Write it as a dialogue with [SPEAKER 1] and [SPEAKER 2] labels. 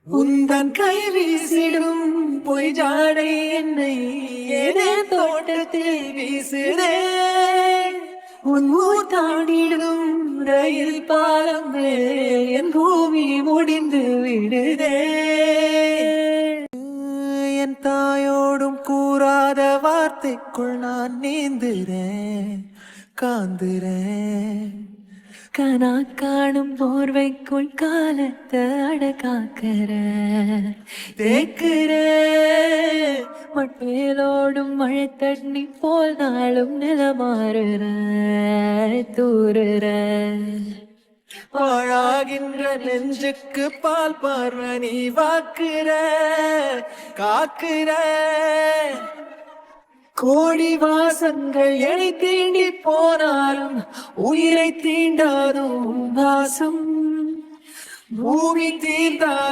[SPEAKER 1] உந்தன் கை வீசிடும் பொய் ஜாடை என்னை ஏதே தோட்டத்தில் வீசுதே. உன் ஊர் தாண்டிடும் ரயில் பாலம் என் பூமி முடிந்து விடுதே. என் தாயோடும் கூறாத வார்த்தைக்குள் நான் நீந்துறேன், காந்துறேன். கனா காணும் போர்வைக்குள் காலத்தை அடக்காக்கிற தேக்குற. மட்மேலோடும் மழை தண்ணி போல் நாளும் நிலமாறுற தூறுற. பாழாகின்ற நெஞ்சுக்கு பால் பார்வ நீ வாக்குற காக்குற. கோடி வாசங்கள் எனை தீண்டி போனாலும் உயிரை தீண்டாதோ வாசம். பூமி தீர்ந்தால்